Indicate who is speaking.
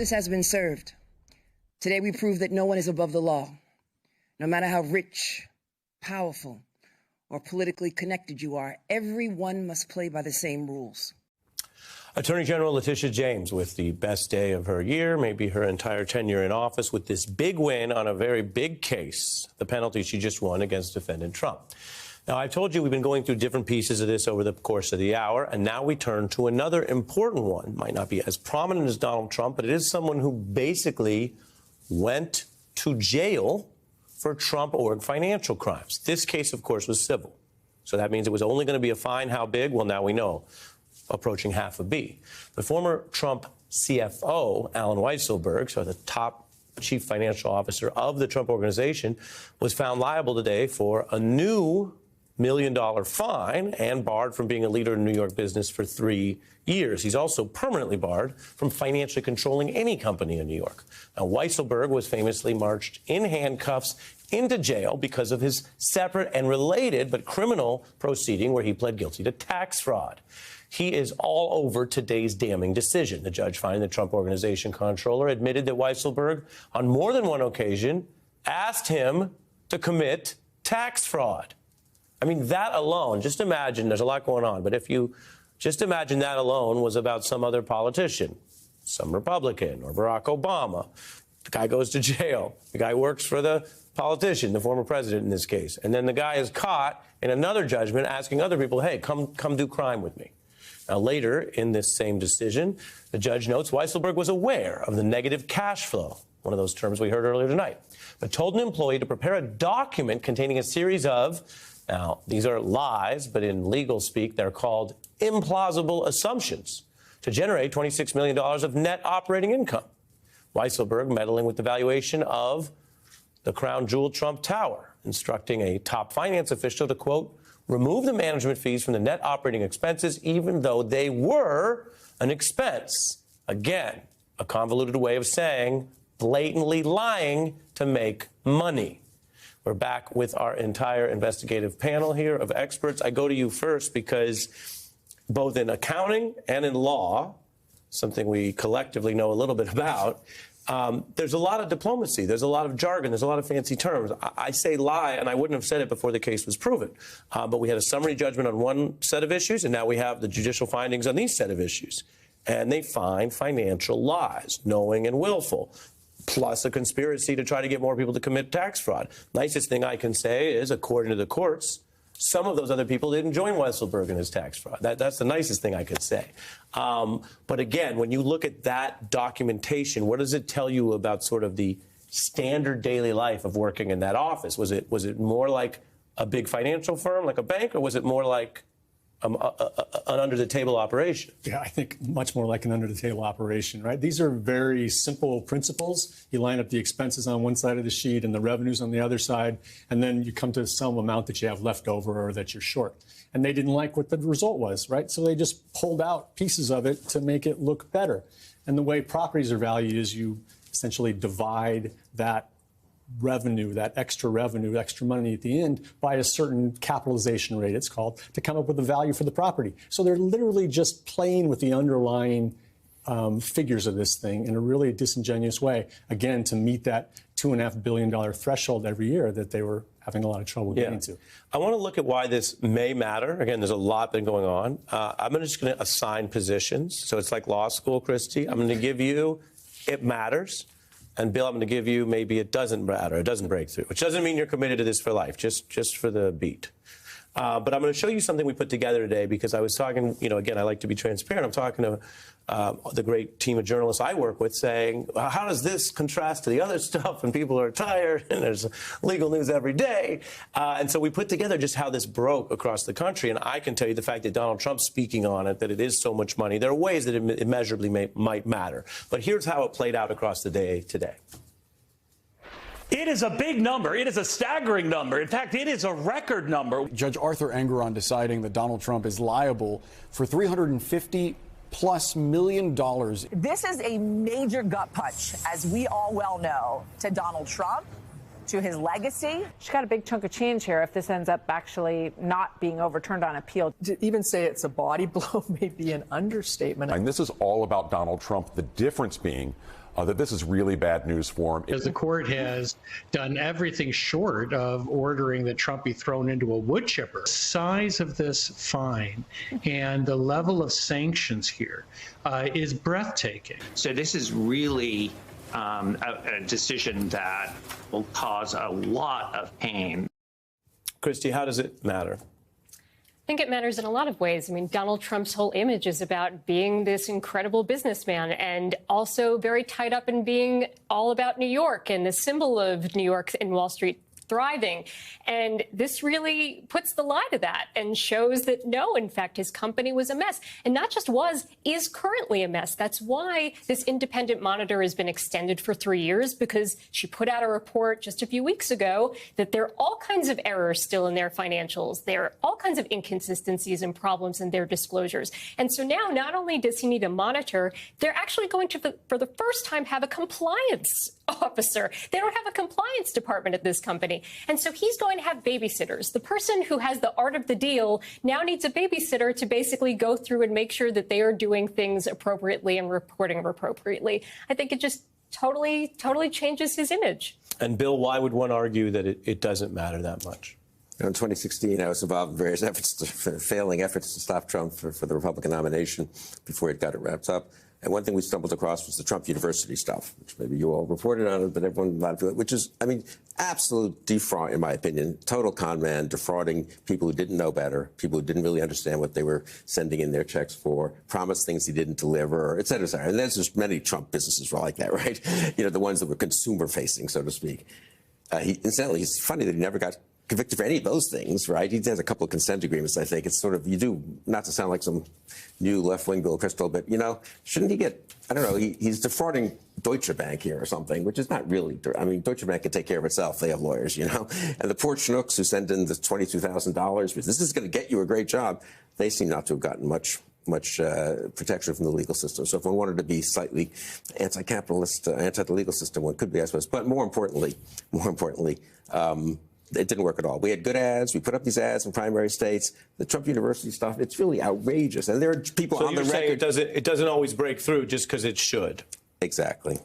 Speaker 1: Justice has been served. Today we prove that no one is above the law. No matter how rich, powerful, or politically connected you are, everyone must play by the same rules.
Speaker 2: Attorney General Letitia James with the best day of her year, maybe her entire tenure in office, with this big win on a very big case, the penalty she just won against defendant Trump. Now, I've told you we've been going through different pieces of this over the course of the hour, and now we turn to another important one. Might not be as prominent as Donald Trump, but it is someone who basically went to jail for Trump-org financial crimes. This case, of course, was civil. So that means it was only going to be a fine. How big? Well, now we know. Approaching $500 million. The former Trump CFO, Alan Weisselberg, so the top chief financial officer of the Trump Organization, was found liable today for a new $1 million fine and barred from being a leader in New York business for 3 years. He's also permanently barred from financially controlling any company in New York. Now, Weisselberg was famously marched in handcuffs into jail because of his separate and related but criminal proceeding where he pled guilty to tax fraud. He is all over today's damning decision. The judge finding the Trump Organization controller admitted that Weisselberg, on more than one occasion, asked him to commit tax fraud. I mean, that alone, just imagine, there's a lot going on, but if you just imagine that alone was about some other politician, some Republican or Barack Obama. The guy goes to jail. The guy works for the politician, the former president in this case. And then the guy is caught in another judgment asking other people, hey, come do crime with me. Now, later in this same decision, the judge notes Weisselberg was aware of the negative cash flow, one of those terms we heard earlier tonight, but told an employee to prepare a document containing a series of, now, these are lies, but in legal speak, they're called implausible assumptions, to generate $26 million of net operating income. Weisselberg meddling with the valuation of the crown jewel Trump Tower, instructing a top finance official to, quote, remove the management fees from the net operating expenses, even though they were an expense. Again, a convoluted way of saying blatantly lying to make money. We're back with our entire investigative panel here of experts. I go to you first because both in accounting and in law, something we collectively know a little bit about, there's a lot of diplomacy. There's a lot of jargon. There's a lot of fancy terms. I say lie, and I wouldn't have said it before the case was proven. But we had a summary judgment on one set of issues, and now we have the judicial findings on these set of issues. And they find financial lies, knowing and willful, plus a conspiracy to try to get more people to commit tax fraud. Nicest thing I can say is, according to the courts, some of those other people didn't join Weisselberg in his tax fraud. That's the nicest thing I could say. But again, when you look at that documentation, what does it tell you about sort of the standard daily life of working in that office? Was it more like a big financial firm, like a bank, or was it more like an under-the-table operation?
Speaker 3: Yeah, I think much more like an under-the-table operation, right? These are very simple principles. You line up the expenses on one side of the sheet and the revenues on the other side, and then you come to some amount that you have left over or that you're short. And they didn't like what the result was, right? So they just pulled out pieces of it to make it look better. And the way properties are valued is you essentially divide that revenue, that extra revenue, extra money at the end by a certain capitalization rate, it's called, to come up with the value for the property. So they're literally just playing with the underlying figures of this thing in a really disingenuous way, again, to meet that $2.5 billion threshold every year that they were having a lot of trouble getting to.
Speaker 2: I want to look at why this may matter. Again, there's a lot been going on. I'm just going to assign positions. So it's like law school, Christy. I'm going to give you, it matters. And Bill, I'm going to give you maybe it doesn't matter, it doesn't break through, which doesn't mean you're committed to this for life, just for the beat. But I'm going to show you something we put together today because I was talking, again, I like to be transparent. I'm talking to the great team of journalists I work with saying, how does this contrast to the other stuff? And people are tired and there's legal news every day. And so we put together just how this broke across the country. And I can tell you the fact that Donald Trump's speaking on it, that it is so much money. There are ways that it immeasurably might matter. But here's how it played out across the day today.
Speaker 4: It is a big number. It is a staggering number. In fact, it is a record number.
Speaker 5: Judge Arthur Engoron deciding that Donald Trump is liable for $350+ million.
Speaker 6: This is a major gut punch, as we all well know, to Donald Trump, to his legacy.
Speaker 7: She's got a big chunk of change here if this ends up actually not being overturned on appeal.
Speaker 8: To even say it's a body blow may be an understatement.
Speaker 9: And this is all about Donald Trump, the difference being
Speaker 8: that this is really bad news for him.
Speaker 9: Because the court has done everything short of ordering that Trump be thrown into a wood chipper. The size of this fine and the level of sanctions here is breathtaking.
Speaker 10: So this is really a decision that will cause a lot of pain.
Speaker 2: Christy, how does it matter?
Speaker 11: I think it matters in a lot of ways. I mean, Donald Trump's whole image is about being this incredible businessman and also very tied up in being all about New York and the symbol of New York and Wall Street thriving. And this really puts the lie to that and shows that, no, in fact, his company was a mess. And not just was, is currently a mess. That's why this independent monitor has been extended for 3 years, because she put out a report just a few weeks ago that there are all kinds of errors still in their financials. There are all kinds of inconsistencies and problems in their disclosures. And so now, not only does he need a monitor, they're actually going to, for the first time, have a compliance officer. They don't have a compliance department at this company. And so he's going to have babysitters. The person who has the art of the deal now needs a babysitter to basically go through and make sure that they are doing things appropriately and reporting appropriately. I think it just totally changes his image.
Speaker 2: And Bill, why would one argue that it doesn't matter that much?
Speaker 12: In 2016, I was involved in various failing efforts to stop Trump for the Republican nomination before it got it wrapped up. And one thing we stumbled across was the Trump University stuff, which maybe you all reported on it, but everyone not do it, which is, I mean, absolute defraud, in my opinion, total con man, defrauding people who didn't know better, people who didn't really understand what they were sending in their checks for, promised things he didn't deliver, et cetera, et cetera. And there's just many Trump businesses were like that, right? You know, the ones that were consumer facing, so to speak. Incidentally, it's funny that he never got convicted for any of those things, right? He has a couple of consent agreements, I think. It's sort of, you do, not to sound like some new left-wing Bill Kristol, but, you know, shouldn't he get, I don't know, he's defrauding Deutsche Bank here or something, which is not really, I mean, Deutsche Bank can take care of itself. They have lawyers, you know? And the poor Chinooks who send in the $22,000, because this is going to get you a great job, they seem not to have gotten much protection from the legal system. So if one wanted to be slightly anti-capitalist, anti the legal system, one could be, I suppose. But more importantly, it didn't work at all. We had good ads. We put up these ads in primary states. The Trump University stuff, it's really outrageous. And there are people on the record.
Speaker 2: So you're saying it doesn't always break through just because it should?
Speaker 12: Exactly.